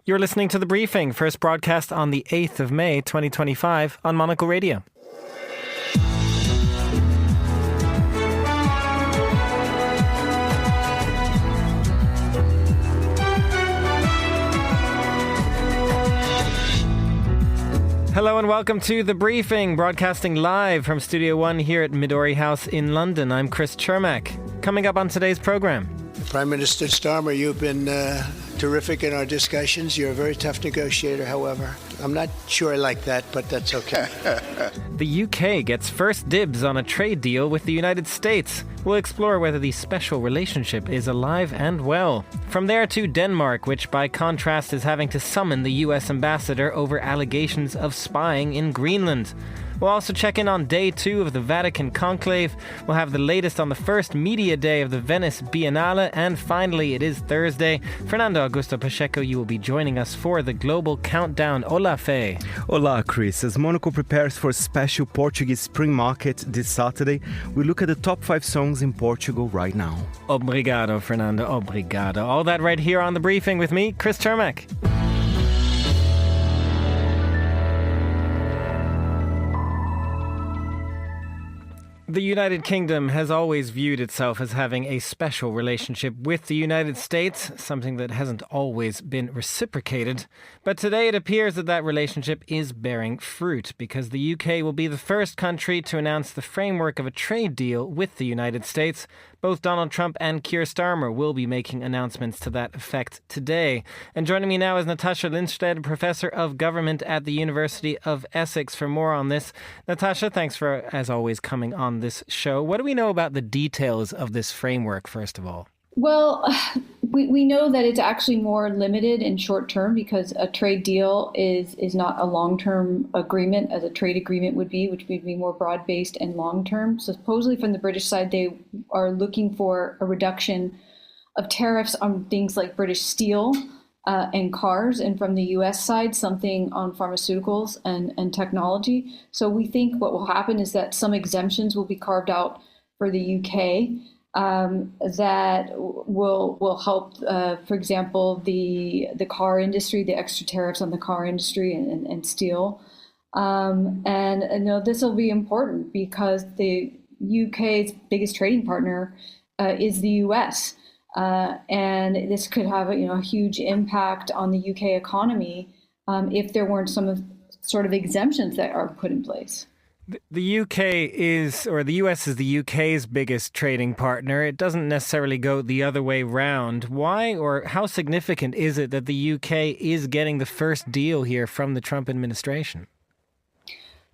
You're listening to The Briefing, first broadcast on the 8th of May 2025 on Monocle Radio. Hello and welcome to The Briefing, broadcasting live from Studio One here at Midori House in London. I'm Chris Chermak. Coming up on today's programme. Prime Minister Starmer, you've been terrific in our discussions. You're a very tough negotiator, however. I'm not sure I like that, but that's okay. The UK gets first dibs on a trade deal with the United States. We'll explore whether the special relationship is alive and well. From there to Denmark, which by contrast is having to summon the US ambassador over allegations of spying in Greenland. We'll also check in on day 2 of the Vatican conclave. We'll have the latest on the first media day of the Venice Biennale. And finally, it is Thursday. Fernando Augusto Pacheco, you will be joining us for the Global Countdown. Hola, Fe. Hola, Chris. As Monaco prepares for a special Portuguese spring market this Saturday, we look at the top 5 songs in Portugal right now. Obrigado, Fernando. Obrigado. All that right here on The Briefing with me, Chris Chermak. The United Kingdom has always viewed itself as having a special relationship with the United States, something that hasn't always been reciprocated. But today it appears that that relationship is bearing fruit, because the UK will be the first country to announce the framework of a trade deal with the United States. Both Donald Trump and Keir Starmer will be making announcements to that effect today. And joining me now is Natasha Lindstedt, Professor of Government at the University of Essex, for more on this. Natasha, thanks for, as always, coming on this show. What do we know about the details of this framework, first of all? Well, we know that it's actually more limited in short term, because a trade deal is not a long-term agreement as a trade agreement would be, which would be more broad-based and long-term. So supposedly from the British side, they are looking for a reduction of tariffs on things like British steel and cars, and from the US side, something on pharmaceuticals and technology. So we think what will happen is that some exemptions will be carved out for the UK. That will help, for example, the car industry, the extra tariffs on the car industry and steel. And this will be important because the UK's biggest trading partner is the US. And this could have a huge impact on the UK economy if there weren't some sort of exemptions that are put in place. The UK is, or the US is the UK's biggest trading partner. It doesn't necessarily go the other way round. Why or how significant is it that the UK is getting the first deal here from the Trump administration?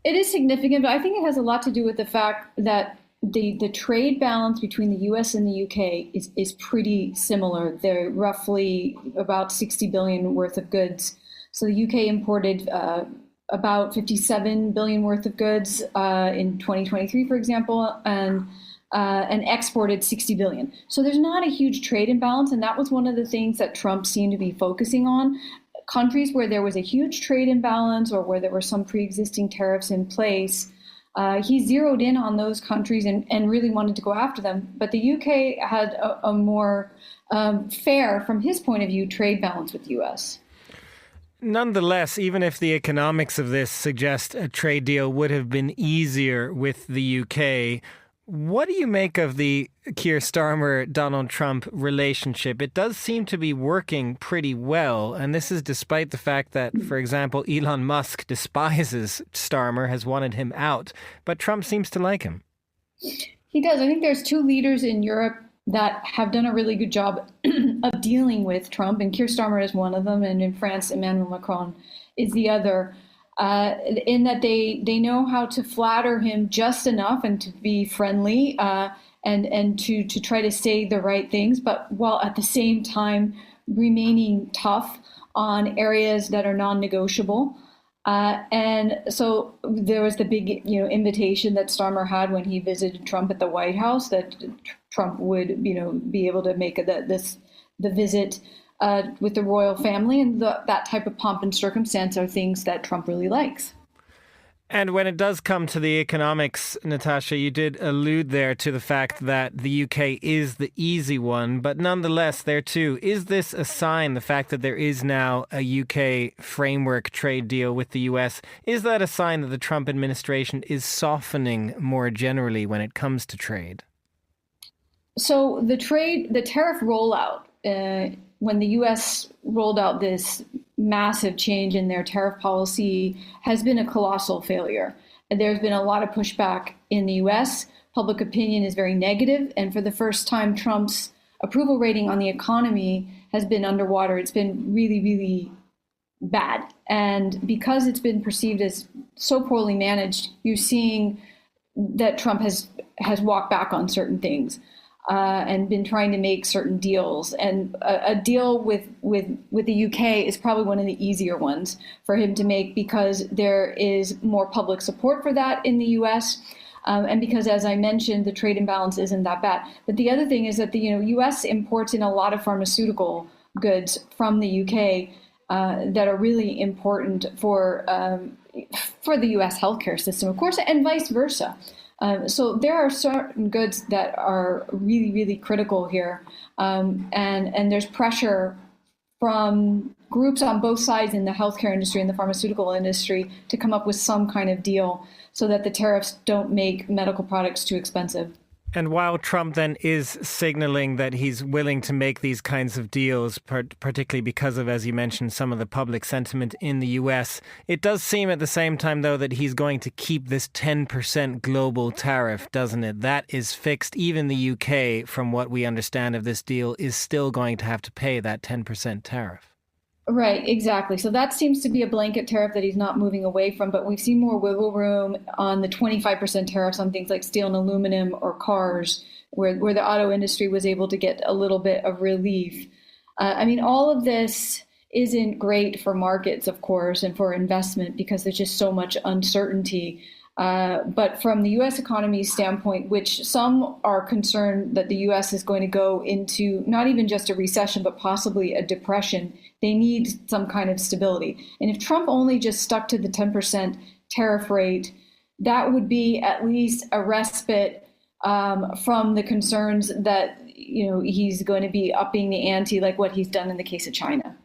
It is significant, but I think it has a lot to do with the fact that the trade balance between the US and the UK is pretty similar. They're roughly about 60 billion worth of goods. So the UK imported about 57 billion worth of goods in 2023, for example, and exported 60 billion. So there's not a huge trade imbalance, and that was one of the things that Trump seemed to be focusing on. Countries where there was a huge trade imbalance or where there were some pre-existing tariffs in place, he zeroed in on those countries and really wanted to go after them. But the UK had a more fair, from his point of view, trade balance with the US. Nonetheless, even if the economics of this suggest a trade deal would have been easier with the UK, what do you make of the Keir Starmer-Donald Trump relationship? It does seem to be working pretty well, and this is despite the fact that, for example, Elon Musk despises Starmer, has wanted him out, but Trump seems to like him. He does. I think there's 2 leaders in Europe that have done a really good job of dealing with Trump, and Keir Starmer is one of them, and in France, Emmanuel Macron is the other, in that they know how to flatter him just enough and to be friendly and to try to say the right things, but while at the same time remaining tough on areas that are non-negotiable. And so there was the big, invitation that Starmer had when he visited Trump at the White House, that Trump would, be able to make the visit with the royal family, and that type of pomp and circumstance are things that Trump really likes. And when it does come to the economics, Natasha, you did allude there to the fact that the UK is the easy one, but nonetheless, there too, is this a sign, the fact that there is now a UK framework trade deal with the US, is that a sign that the Trump administration is softening more generally when it comes to trade? So the tariff rollout, when the US rolled out this massive change in their tariff policy, has been a colossal failure. There's been a lot of pushback in the US. Public opinion is very negative, and for the first time, Trump's approval rating on the economy has been underwater. It's been really, really bad. And because it's been perceived as so poorly managed, you're seeing that Trump has walked back on certain things. And been trying to make certain deals. And a deal with the UK is probably one of the easier ones for him to make because there is more public support for that in the US. And because, as I mentioned, the trade imbalance isn't that bad. But the other thing is that the US imports in a lot of pharmaceutical goods from the UK that are really important for the US healthcare system, of course, and vice versa. So there are certain goods that are really, really critical here. And there's pressure from groups on both sides in the healthcare industry and the pharmaceutical industry to come up with some kind of deal so that the tariffs don't make medical products too expensive. And while Trump then is signaling that he's willing to make these kinds of deals, particularly because of, as you mentioned, some of the public sentiment in the US, it does seem at the same time, though, that he's going to keep this 10% global tariff, doesn't it? That is fixed. Even the UK, from what we understand of this deal, is still going to have to pay that 10% tariff. Right, exactly. So that seems to be a blanket tariff that he's not moving away from, but we've seen more wiggle room on the 25% tariffs on things like steel and aluminum or cars, where the auto industry was able to get a little bit of relief. All of this isn't great for markets, of course, and for investment because there's just so much uncertainty. But from the U.S. economy's standpoint, which some are concerned that the U.S. is going to go into not even just a recession, but possibly a depression, they need some kind of stability. And if Trump only just stuck to the 10% tariff rate, that would be at least a respite from the concerns that he's going to be upping the ante like what he's done in the case of China.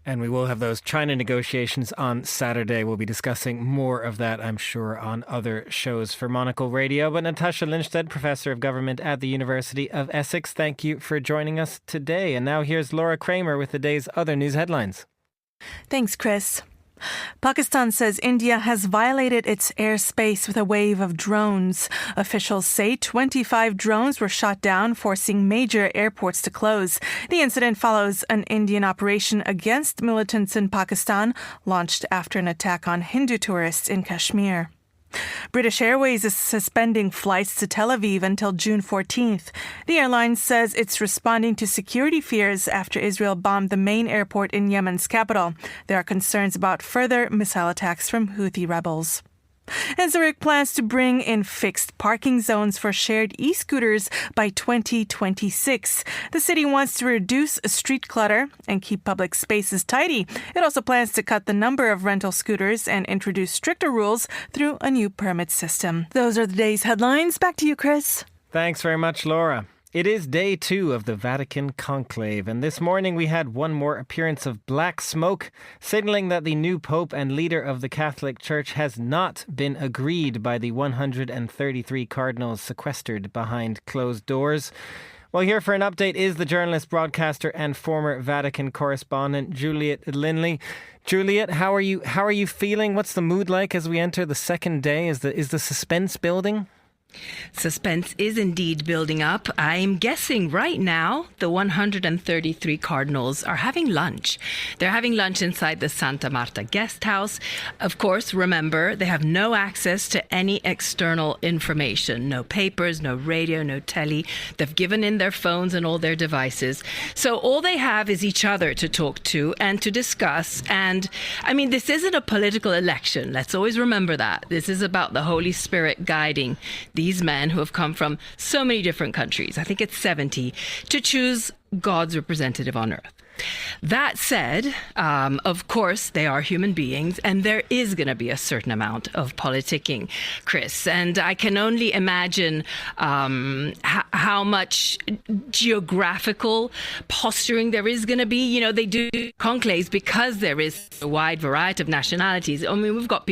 And we will have those China negotiations on Saturday. We'll be discussing more of that, I'm sure, on other shows for Monocle Radio. But Natasha Lindstedt, Professor of Government at the University of Essex, thank you for joining us today. And now here's Laura Kramer with the day's other news headlines. Thanks, Chris. Pakistan says India has violated its airspace with a wave of drones. Officials say 25 drones were shot down, forcing major airports to close. The incident follows an Indian operation against militants in Pakistan, launched after an attack on Hindu tourists in Kashmir. British Airways is suspending flights to Tel Aviv until June 14th. The airline says it's responding to security fears after Israel bombed the main airport in Yemen's capital. There are concerns about further missile attacks from Houthi rebels. And Zurich plans to bring in fixed parking zones for shared e-scooters by 2026. The city wants to reduce street clutter and keep public spaces tidy. It also plans to cut the number of rental scooters and introduce stricter rules through a new permit system. Those are the day's headlines. Back to you, Chris. Thanks very much, Laura. It is day 2 of the Vatican conclave, and this morning we had one more appearance of black smoke, signaling that the new Pope and leader of the Catholic Church has not been agreed by the 133 cardinals sequestered behind closed doors. Well, here for an update is the journalist, broadcaster, and former Vatican correspondent, Juliet Linley. Juliet, how are you feeling? What's the mood like as we enter the second day? Is the suspense building? Suspense is indeed building up. I'm guessing right now the 133 cardinals are having lunch. They're having lunch inside the Santa Marta guest house. Of course, remember, they have no access to any external information. No papers, no radio, no telly. They've given in their phones and all their devices. So all they have is each other to talk to and to discuss. And this isn't a political election. Let's always remember that. This is about the Holy Spirit guiding these men who have come from so many different countries, I think it's 70, to choose God's representative on earth. That said, of course, they are human beings, and there is going to be a certain amount of politicking, Chris. And I can only imagine how much geographical posturing there is going to be. You know, they do conclaves because there is a wide variety of nationalities. I mean, we've got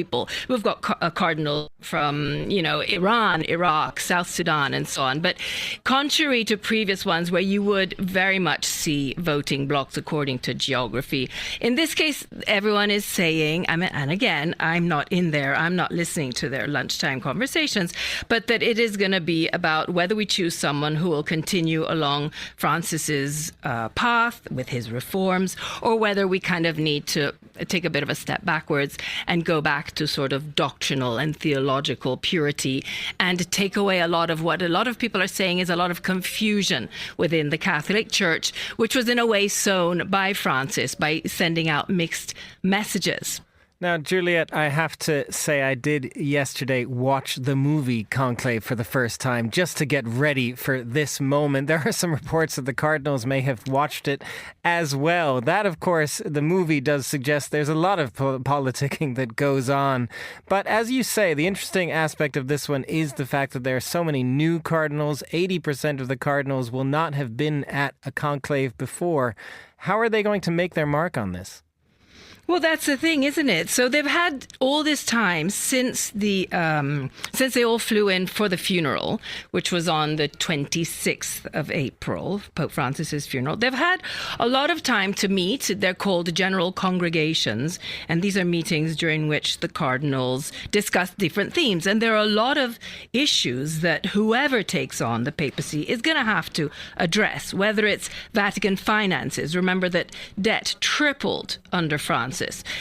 a cardinal from, Iran, Iraq, South Sudan, and so on. But contrary to previous ones where you would very much see voting blocks according to geography, in this case, everyone is saying, and again, I'm not in there, I'm not listening to their lunchtime conversations, but that it is going to be about whether we choose someone who will continue along Francis's path with his reforms, or whether we kind of need to take a bit of a step backwards and go back to sort of doctrinal and theological purity and take away a lot of what a lot of people are saying is a lot of confusion within the Catholic Church, which was in a way sown by Francis by sending out mixed messages. Now, Juliet, I have to say I did yesterday watch the movie Conclave for the first time just to get ready for this moment. There are some reports that the Cardinals may have watched it as well. That, of course, the movie does suggest there's a lot of politicking that goes on. But as you say, the interesting aspect of this one is the fact that there are so many new Cardinals. 80% of the Cardinals will not have been at a conclave before. How are they going to make their mark on this? Well, that's the thing, isn't it? So they've had all this time since they all flew in for the funeral, which was on the 26th of April, Pope Francis's funeral. They've had a lot of time to meet. They're called general congregations, and these are meetings during which the cardinals discuss different themes. And there are a lot of issues that whoever takes on the papacy is going to have to address, whether it's Vatican finances. Remember that debt tripled under Francis.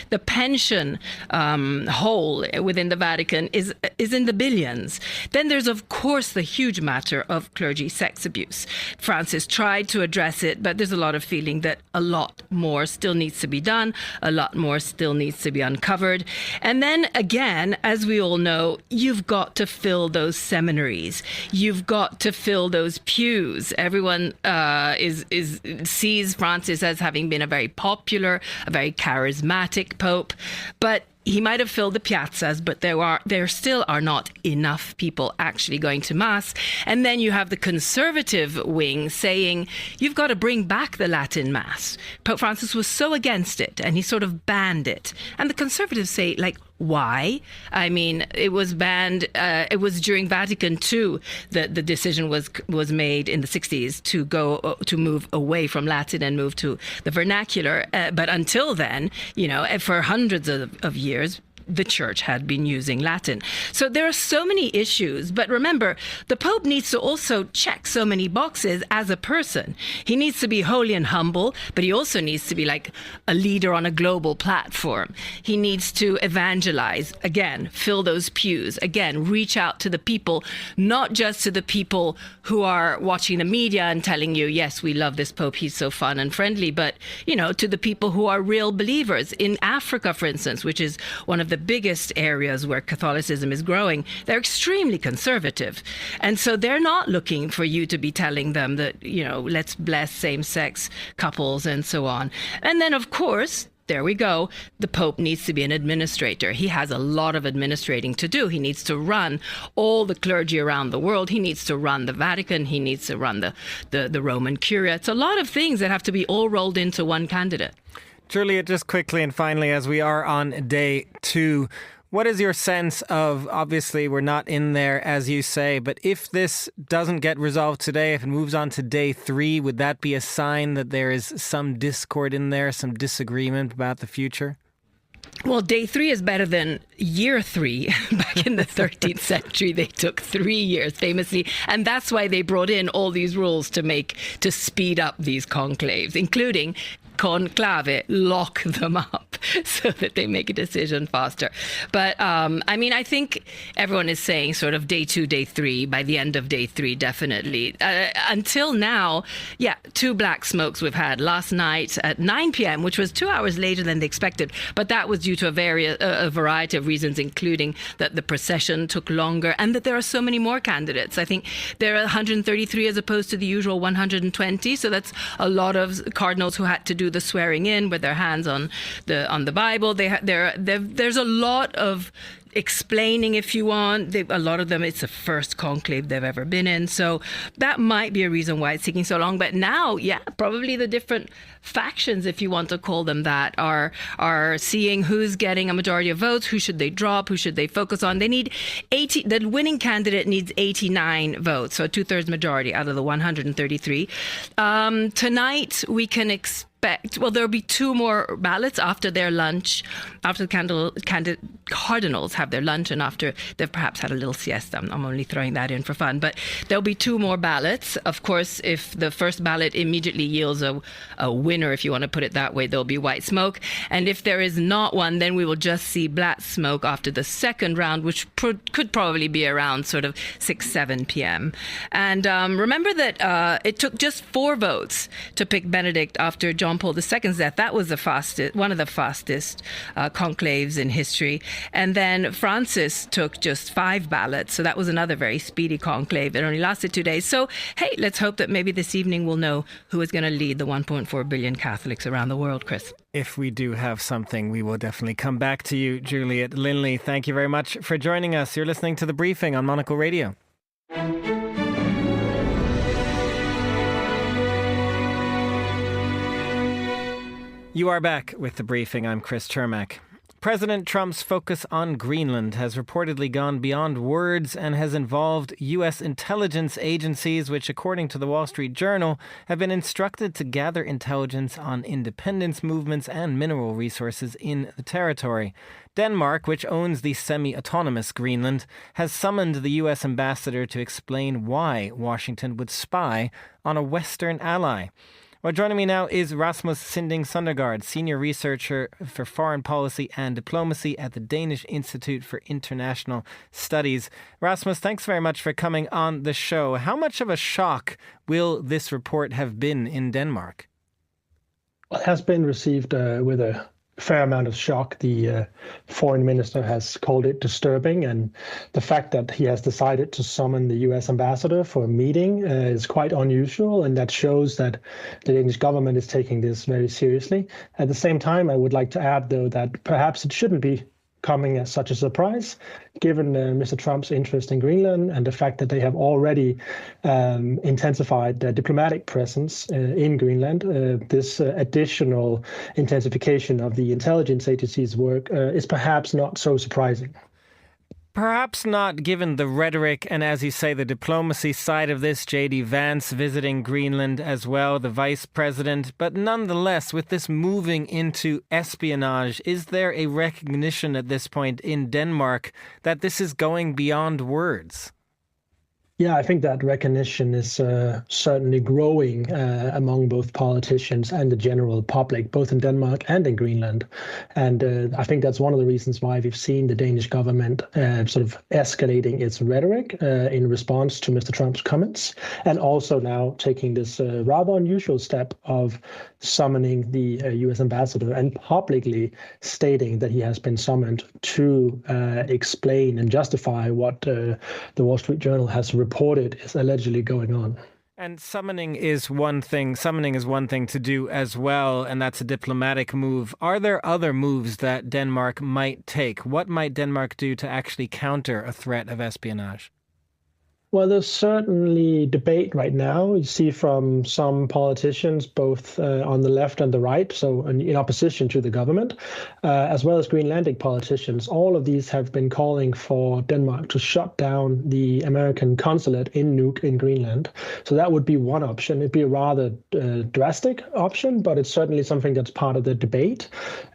The pension hole within the Vatican is in the billions. Then there's, of course, the huge matter of clergy sex abuse. Francis tried to address it, but there's a lot of feeling that a lot more still needs to be done. A lot more still needs to be uncovered. And then again, as we all know, you've got to fill those seminaries. You've got to fill those pews. Everyone sees Francis as having been a very popular, a very charismatic Pope, but he might have filled the piazzas, but there still are not enough people actually going to Mass. And then you have the conservative wing saying, you've got to bring back the Latin Mass. Pope Francis was so against it, and he sort of banned it. And the conservatives say, why? I mean, it was banned. It was during Vatican II that the decision was made in the 60s to move away from Latin and move to the vernacular. But until then, for hundreds of years, the church had been using Latin. So there are so many issues. But remember, the Pope needs to also check so many boxes as a person. He needs to be holy and humble, but he also needs to be like a leader on a global platform. He needs to evangelize, again, fill those pews, again, reach out to the people, not just to the people who are watching the media and telling you, yes, we love this Pope, he's so fun and friendly, but, to the people who are real believers. In Africa, for instance, which is one of the biggest areas where Catholicism is growing, they're extremely conservative. And so they're not looking for you to be telling them that, let's bless same-sex couples and so on. And then, of course, there we go. The Pope needs to be an administrator. He has a lot of administrating to do. He needs to run all the clergy around the world. He needs to run the Vatican. He needs to run the Roman Curia. It's a lot of things that have to be all rolled into one candidate. Julia, just quickly and finally, as we are on day 2, what is your sense of, obviously we're not in there as you say, but if this doesn't get resolved today, if it moves on to day 3, would that be a sign that there is some discord in there, some disagreement about the future? Well, day 3 is better than year 3. Back in the 13th century, they took 3 years famously. And that's why they brought in all these rules to speed up these conclaves, including conclave, lock them up. so that they make a decision faster. But I mean, I think everyone is saying sort of day 2, day 3, by the end of day 3, definitely. Until now, 2 black smokes we've had last night at 9 p.m., which was 2 hours later than they expected. But that was due to a variety of reasons, including that the procession took longer and that there are so many more candidates. I think there are 133 as opposed to the usual 120. So that's a lot of cardinals who had to do the swearing in with their hands on the Bible. There's a lot of explaining, if you want. A lot of them, it's the first conclave they've ever been in. So that might be a reason why it's taking so long. But now, probably the different factions, if you want to call them that, are seeing who's getting a majority of votes, who should they drop, who should they focus on. They need 80. The winning candidate needs 89 votes, so a 2/3 majority out of the 133. Tonight, we can expect, there'll be 2 more ballots after their lunch, after the cardinals have their lunch and after they've perhaps had a little siesta. I'm only throwing that in for fun. But there'll be 2 more ballots. Of course, if the first ballot immediately yields a winner, if you want to put it that way, there'll be white smoke. And if there is not one, then we will just see black smoke after the second round, which could probably be around sort of 6, 7 p.m. And remember that it took just 4 votes to pick Benedict after John Paul II's death. That was one of the fastest conclaves in history. And then Francis took just 5 ballots. So that was another very speedy conclave. It only lasted 2 days. So, hey, let's hope that maybe this evening we'll know who is going to lead the 1.4 billion Catholics around the world, Chris. If we do have something, we will definitely come back to you, Juliet Linley. Thank you very much for joining us. You're listening to The Briefing on Monocle Radio. You are back with The Briefing. I'm Chris Chermak. President Trump's focus on Greenland has reportedly gone beyond words and has involved U.S. intelligence agencies, which, according to the Wall Street Journal, have been instructed to gather intelligence on independence movements and mineral resources in the territory. Denmark, which owns the semi-autonomous Greenland, has summoned the U.S. ambassador to explain why Washington would spy on a Western ally. Well, joining me now is Rasmus Sinding Søndergaard, Senior Researcher for Foreign Policy and Diplomacy at the Danish Institute for International Studies. Rasmus, thanks very much for coming on the show. How much of a shock will this report have been in Denmark? Well, it has been received with a fair amount of shock. The foreign minister has called it disturbing, and the fact that he has decided to summon the U.S. ambassador for a meeting is quite unusual, and that shows that the Danish government is taking this very seriously. At the same time, I would like to add, though, that perhaps it shouldn't be coming as such a surprise, given Mr. Trump's interest in Greenland and the fact that they have already intensified their diplomatic presence in Greenland. This additional intensification of the intelligence agency's work is perhaps not so surprising. Perhaps not, given the rhetoric and, as you say, the diplomacy side of this. J.D. Vance visiting Greenland as well, the vice president. But nonetheless, with this moving into espionage, is there a recognition at this point in Denmark that this is going beyond words? Yeah, I think that recognition is certainly growing among both politicians and the general public, both in Denmark and in Greenland. And I think that's one of the reasons why we've seen the Danish government sort of escalating its rhetoric in response to Mr. Trump's comments, and also now taking this rather unusual step of summoning the U.S. ambassador and publicly stating that he has been summoned to explain and justify what the Wall Street Journal has reported is allegedly going on. And summoning is one thing to do as well, and that's a diplomatic move. Are there other moves that Denmark might take? What might Denmark do to actually counter a threat of espionage? Well, there's certainly debate right now. You see from some politicians, both on the left and the right, so in opposition to the government, as well as Greenlandic politicians. All of these have been calling for Denmark to shut down the American consulate in Nuuk in Greenland. So that would be one option. It'd be a rather drastic option, but it's certainly something that's part of the debate.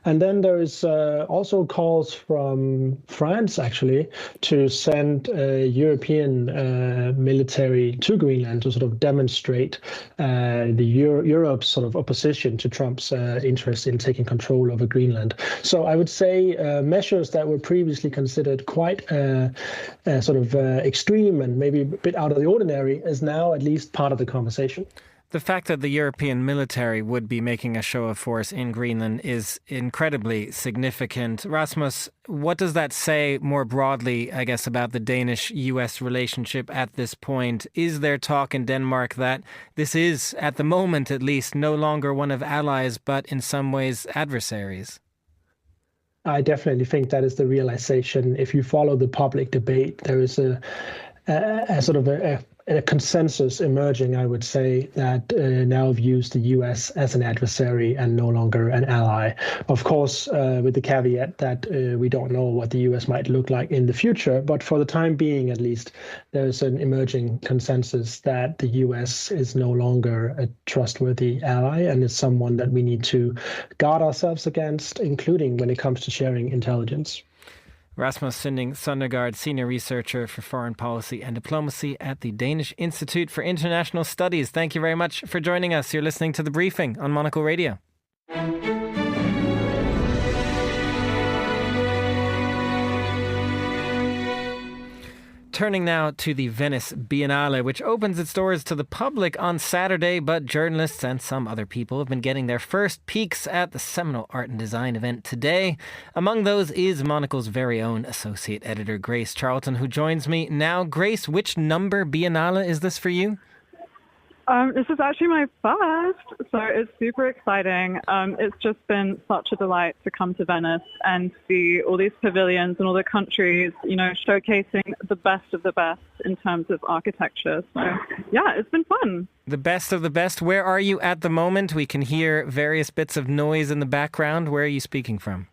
And then there is also calls from France, actually, to send European military to Greenland to sort of demonstrate Europe's sort of opposition to Trump's interest in taking control over Greenland. So I would say measures that were previously considered quite sort of extreme and maybe a bit out of the ordinary is now at least part of the conversation. The fact that the European military would be making a show of force in Greenland is incredibly significant. Rasmus, what does that say more broadly, I guess, about the Danish-US relationship at this point? Is there talk in Denmark that this is, at the moment at least, no longer one of allies, but in some ways adversaries? I definitely think that is the realization. If you follow the public debate, there is a sort of a consensus emerging, I would say, that now views the US as an adversary and no longer an ally. Of course, with the caveat that we don't know what the US might look like in the future, but for the time being, at least, there's an emerging consensus that the US is no longer a trustworthy ally and is someone that we need to guard ourselves against, including when it comes to sharing intelligence. Rasmus Sinding Søndergaard, Senior Researcher for Foreign Policy and Diplomacy at the Danish Institute for International Studies. Thank you very much for joining us. You're listening to The Briefing on Monocle Radio. Turning now to the Venice Biennale, which opens its doors to the public on Saturday, but journalists and some other people have been getting their first peeks at the seminal art and design event today. Among those is Monocle's very own associate editor, Grace Charlton, who joins me now. Grace, which number Biennale is this for you? This is actually my first, so it's super exciting. It's just been such a delight to come to Venice and see all these pavilions and all the countries, showcasing the best of the best in terms of architecture. So, yeah, it's been fun. The best of the best. Where are you at the moment? We can hear various bits of noise in the background. Where are you speaking from?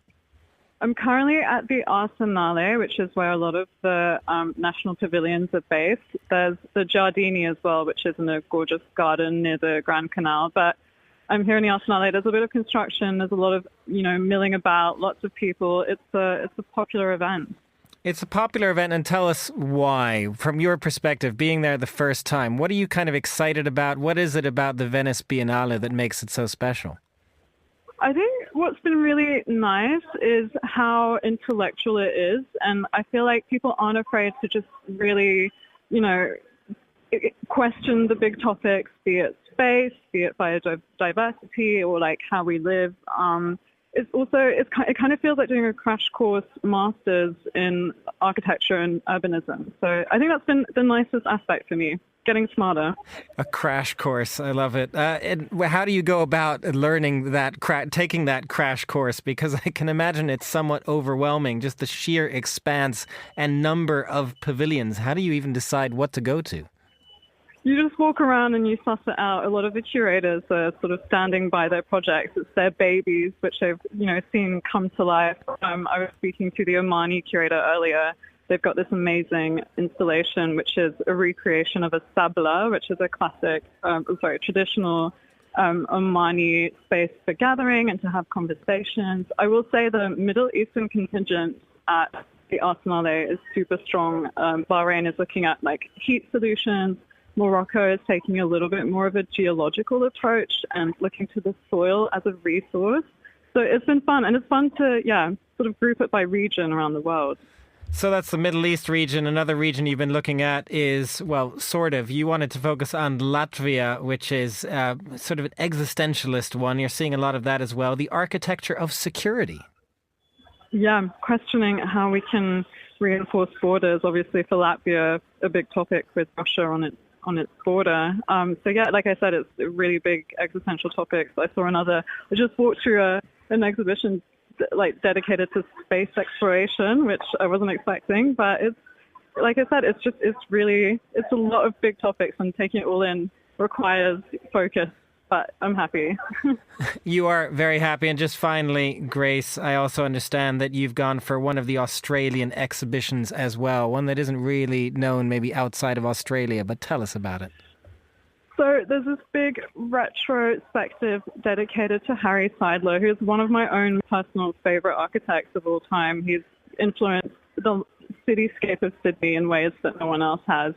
I'm currently at the Arsenale, which is where a lot of the national pavilions are based. There's the Giardini as well, which is in a gorgeous garden near the Grand Canal. But I'm here in the Arsenale. There's a bit of construction. There's a lot of, milling about, lots of people. It's a popular event. It's a popular event, and tell us why. From your perspective, being there the first time, what are you kind of excited about? What is it about the Venice Biennale that makes it so special? I think what's been really nice is how intellectual it is. And I feel like people aren't afraid to just really, question the big topics, be it space, be it biodiversity, or like how we live. It kind of feels like doing a crash course master's in architecture and urbanism. So I think that's been the nicest aspect for me. Getting smarter. A crash course. I love it. And how do you go about learning that, taking that crash course? Because I can imagine it's somewhat overwhelming, just the sheer expanse and number of pavilions. How do you even decide what to go to? You just walk around and you suss it out. A lot of the curators are sort of standing by their projects. It's their babies, which they've, seen come to life. I was speaking to the Omani curator earlier. They've got this amazing installation, which is a recreation of a sabla, which is a classic, traditional Omani space for gathering and to have conversations. I will say the Middle Eastern contingent at the Arsenale is super strong. Bahrain is looking at heat solutions. Morocco is taking a little bit more of a geological approach and looking to the soil as a resource. So it's been fun, and it's fun to, sort of group it by region around the world. So that's the Middle East region. Another region you've been looking at is, sort of. You wanted to focus on Latvia, which is sort of an existentialist one. You're seeing a lot of that as well. The architecture of security. Yeah, questioning how we can reinforce borders. Obviously, for Latvia, a big topic with Russia on its border. Like I said, it's a really big existential topic. So I just walked through an exhibition dedicated to space exploration, which I wasn't expecting, but it's, like I said, it's a lot of big topics, and taking it all in requires focus, but I'm happy. You are very happy. And just finally, Grace, I also understand that you've gone for one of the Australian exhibitions as well, one that isn't really known maybe outside of Australia, but tell us about it. So there's this big retrospective dedicated to Harry Seidler, who's one of my own personal favorite architects of all time. He's influenced the cityscape of Sydney in ways that no one else has.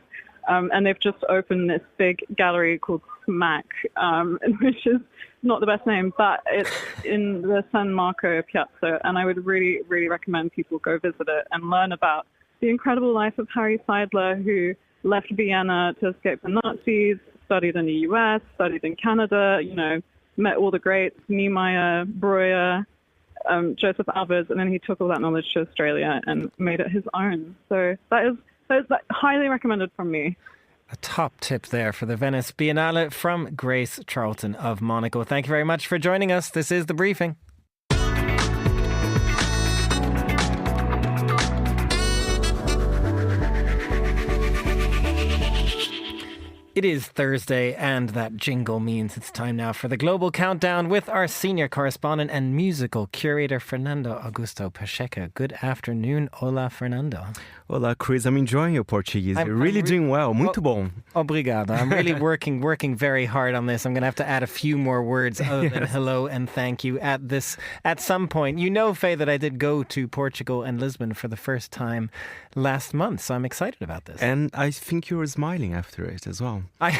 And they've just opened this big gallery called Smack, which is not the best name, but it's in the San Marco Piazza. And I would really, really recommend people go visit it and learn about the incredible life of Harry Seidler, who left Vienna to escape the Nazis, studied in the US, studied in Canada, met all the greats, Niemeyer, Breuer, Joseph Alvarez, and then he took all that knowledge to Australia and made it his own. So that is highly recommended from me. A top tip there for the Venice Biennale from Grace Charlton of Monaco. Thank you very much for joining us. This is The Briefing. It is Thursday, and that jingle means it's time now for the Global Countdown with our senior correspondent and musical curator, Fernando Augusto Pacheco. Good afternoon. Hola, Fernando. Hola, Chris. I'm enjoying your Portuguese. You're really doing well. Muito bom. Obrigado. I'm really working very hard on this. I'm going to have to add a few more words other than hello and thank you at some point. You know, Faye, that I did go to Portugal and Lisbon for the first time last month, so I'm excited about this. And I think you were smiling after it as well. I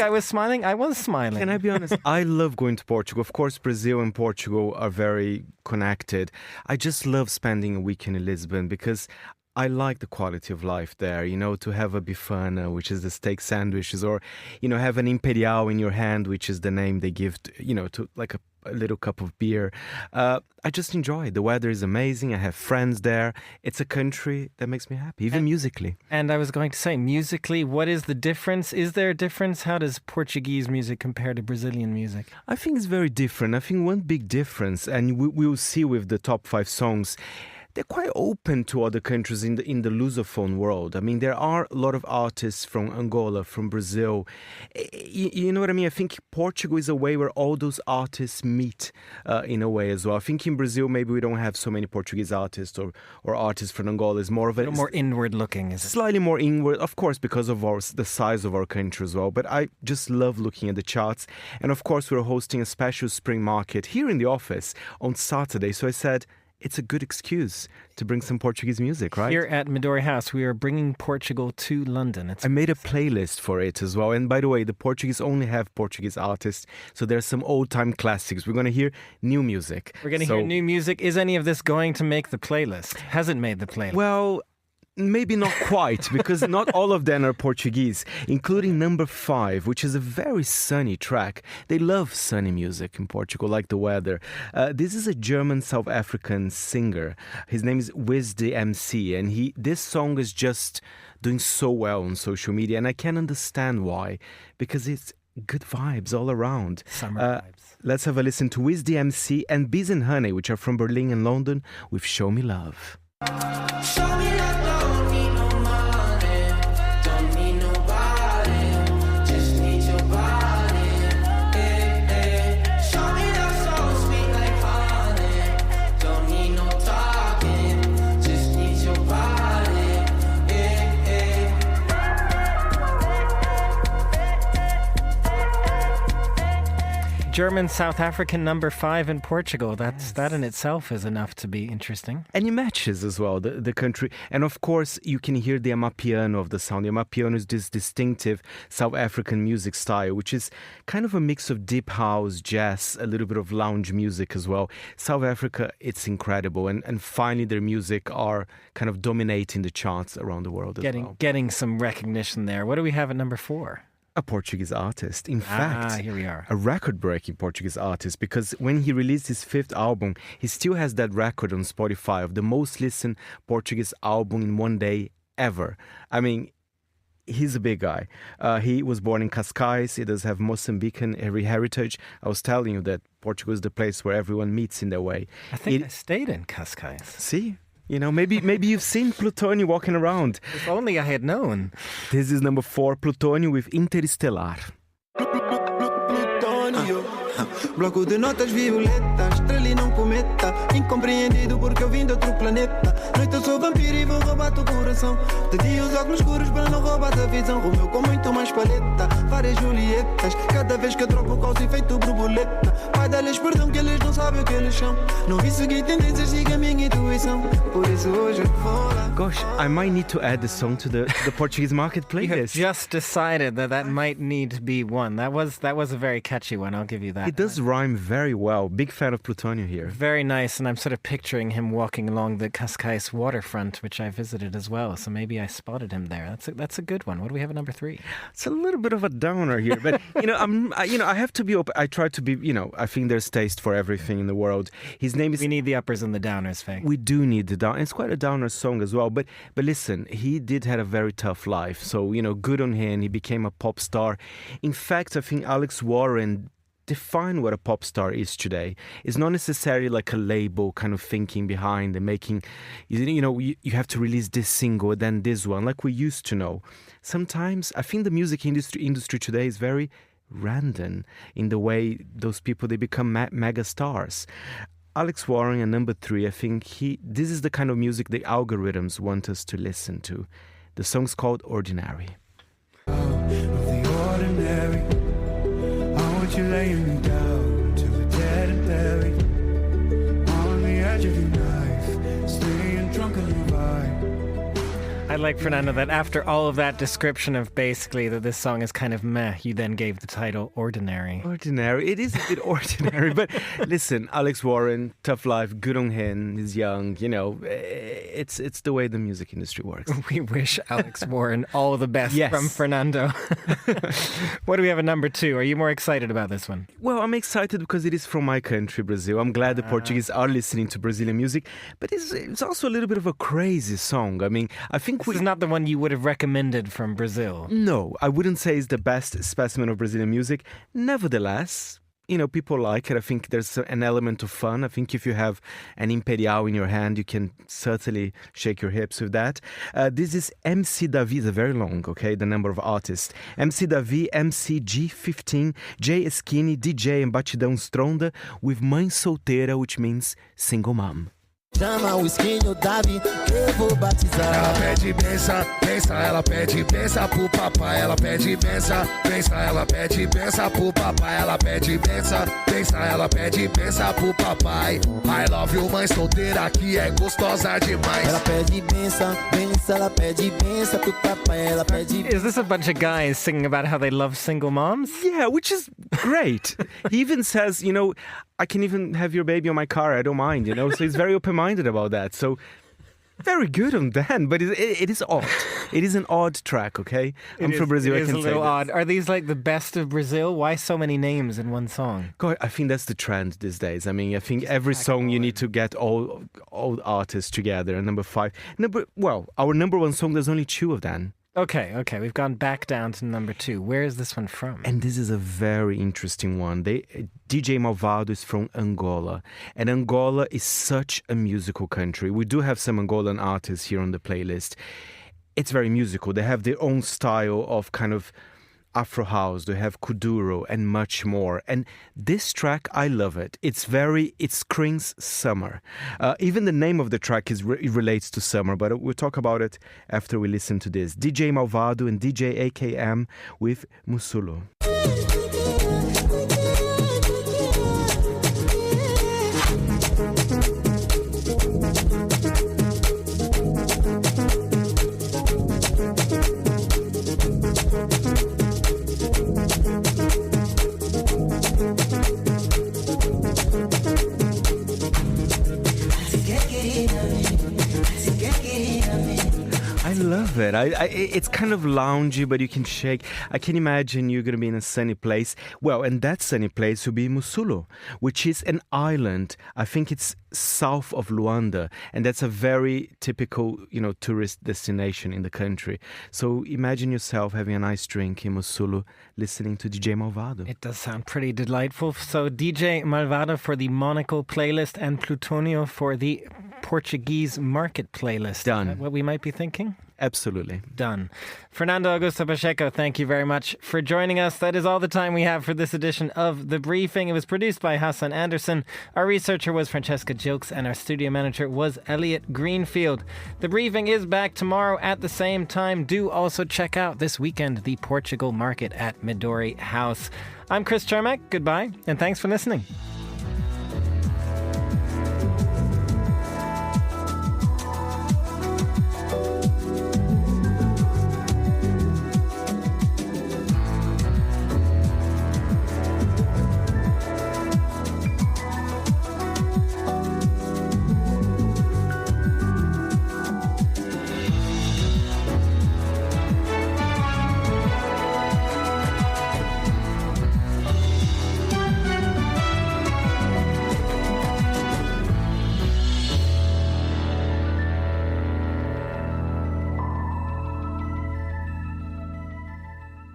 was smiling. I was smiling. Can I be honest? I love going to Portugal. Of course, Brazil and Portugal are very connected. I just love spending a weekend in Lisbon because I like the quality of life there, to have a bifana, which is the steak sandwiches, or, have an imperial in your hand, which is the name they give, to like a little cup of beer. I just enjoy it. The weather is amazing. I have friends there. It's a country that makes me happy, even musically. And I was going to say, musically, what is the difference? Is there a difference? How does Portuguese music compare to Brazilian music? I think it's very different. I think one big difference, and we'll see with the top 5 songs, they're quite open to other countries in the Lusophone world. I mean, there are a lot of artists from Angola, from Brazil. You know what I mean? I think Portugal is a way where all those artists meet in a way as well. I think in Brazil, maybe we don't have so many Portuguese artists or artists from Angola. It's more of a... more inward-looking, is it? Slightly more inward, of course, because of the size of our country as well. But I just love looking at the charts. And of course, we're hosting a special spring market here in the office on Saturday. So I said, it's a good excuse to bring some Portuguese music, right? Here at Midori House, we are bringing Portugal to London. I made a playlist for it as well. And by the way, the Portuguese only have Portuguese artists. So there's some old-time classics. We're going to hear new music. We're going to hear new music. Is any of this going to make the playlist? Has it made the playlist? Well, maybe not quite, because not all of them are Portuguese, including number 5, which is a very sunny track. They love sunny music in Portugal, like the weather. This is a German South African singer. His name is Wiz the MC, and this song is just doing so well on social media, and I can understand why, because it's good vibes all around. Summer vibes. Let's have a listen to Wiz the MC and Bees and Honey, which are from Berlin and London, with Show Me Love. Show me love. German South African number 5 in Portugal. That in itself is enough to be interesting. And it matches as well the country. And of course, you can hear the amapiano of the sound. The amapiano is this distinctive South African music style, which is kind of a mix of deep house, jazz, a little bit of lounge music as well. South Africa, it's incredible. And finally, their music are kind of dominating the charts around the world as well. Getting some recognition there. What do we have at number 4? A Portuguese artist. In fact, here we are. A record-breaking Portuguese artist, because when he released his 5th album, he still has that record on Spotify of the most listened Portuguese album in one day ever. I mean, he's a big guy. He was born in Cascais. He does have Mozambican heritage. I was telling you that Portugal is the place where everyone meets in their way. I think I stayed in Cascais. See? You know, maybe you've seen Plutônio walking around. If only I had known. This is number 4, Plutônio with Interestelar. Bloco de notas violetas, estrela e não cometa. Incompreendido porque eu vim de outro planeta. Noite eu sou vampiro e vou roubar teu coração. De dia os óculos escuros para não roubar a visão. Romeu com muito mais paleta, várias Julietas. Cada vez que eu troco o calço e feito borboleta. Pai, dá-lhes perdão que eles não sabem o que eles são. Não vi seguir tendências, siga a minha intuição. Por isso hoje eu vou lá. Gosh, I might need to add the song to the Portuguese market You have playlist. just decided that might need to be one. That was a very catchy one, I'll give you that. It does rhyme very well. Big fan of Plutonio here. Very nice, and I'm sort of picturing him walking along the Cascais waterfront, which I visited as well, so maybe I spotted him there. That's a good one. What do we have at number 3? It's a little bit of a downer here, but I have to be open. I try to be, I think there's taste for everything in the world. His name is... We need the uppers and the downers, Faye. We do need the down. It's quite a downer song as well, but listen, he did have a very tough life, so good on him. He became a pop star. In fact, I think Alex Warren defined what a pop star is today. It's not necessarily like a label kind of thinking behind and making, you have to release this single then this one, like we used to know. Sometimes I think the music industry today is very random in the way those people, they become mega stars. Alex Warren at number 3, I think this is the kind of music the algorithms want us to listen to. The song's called Ordinary. Of the ordinary, I want you laying me down to the dead and buried on the edge of your knife, staying drunk on your vibe. I like, Fernando, that after all of that description of basically that this song is kind of meh, you then gave the title Ordinary. Ordinary. It is a bit ordinary, but listen, Alex Warren, tough life, good on him, he's young, it's the way the music industry works. We wish Alex Warren all the best Yes. from Fernando. What do we have at number 2? Are you more excited about this one? Well, I'm excited because it is from my country, Brazil. I'm glad the Portuguese are listening to Brazilian music, but it's also a little bit of a crazy song. I mean, I think This is not the one you would have recommended from Brazil. No, I wouldn't say it's the best specimen of Brazilian music. Nevertheless, people like it. I think there's an element of fun. I think if you have an Imperial in your hand, you can certainly shake your hips with that. This is MC Davi, it's very long, okay, the number of artists. MC Davi, MC G15, J Skinny, DJ and Batidão Stronda with Mãe Solteira, which means single mom. Chama o skinny, o Davi, que eu vou batizar. Ela pede benção, benção, ela pede benção pro papai. Ela pede benção, benção, ela pede benção pro papai. Ela pede benção, benção, ela pede benção pro papai. I love you, mãe solteira, que é gostosa demais. Ela pede benção, benção, ela pede benção pro papai. Ela pede. Is this a bunch of guys singing about how they love single moms? Yeah, which is great. He even says, I can even have your baby on my car, I don't mind, so he's very open-minded about that. So very good on Dan, but it is odd. It is an odd track, okay? I'm from Brazil, I can say It is a little that. odd. Are these like the best of Brazil? Why so many names in one song? God, I think that's the trend these days. I mean, I think every song you need to get all artists together. And number 5, our number 1 song, there's only 2 of them. Okay, we've gone back down to number 2. Where is this one from? And this is a very interesting one. DJ Malvado is from Angola. And Angola is such a musical country. We do have some Angolan artists here on the playlist. It's very musical. They have their own style of kind of Afro house, they have kuduro and much more. And this track, I love it. It screams summer. Even the name of the track it relates to summer, but we'll talk about it after we listen to this. DJ Malvado and DJ AKM with Musulo. I love it. It's kind of loungy, but you can shake. I can imagine you're going to be in a sunny place. Well, and that sunny place will be Musulo, which is an island. I think it's south of Luanda, and that's a very typical, tourist destination in the country. So imagine yourself having a nice drink in Musulo, listening to DJ Malvado. It does sound pretty delightful. So DJ Malvado for the Monocle playlist and Plutonio for the Portuguese market playlist. Done. Is that what we might be thinking? Absolutely. Done. Fernando Augusto Pacheco, thank you very much for joining us. That is all the time we have for this edition of The Briefing. It was produced by Hassan Anderson. Our researcher was Francesca Jilks, and our studio manager was Elliot Greenfield. The Briefing is back tomorrow at the same time. Do also check out this weekend the Portugal market at Midori House. I'm Chris Chermak. Goodbye, and thanks for listening.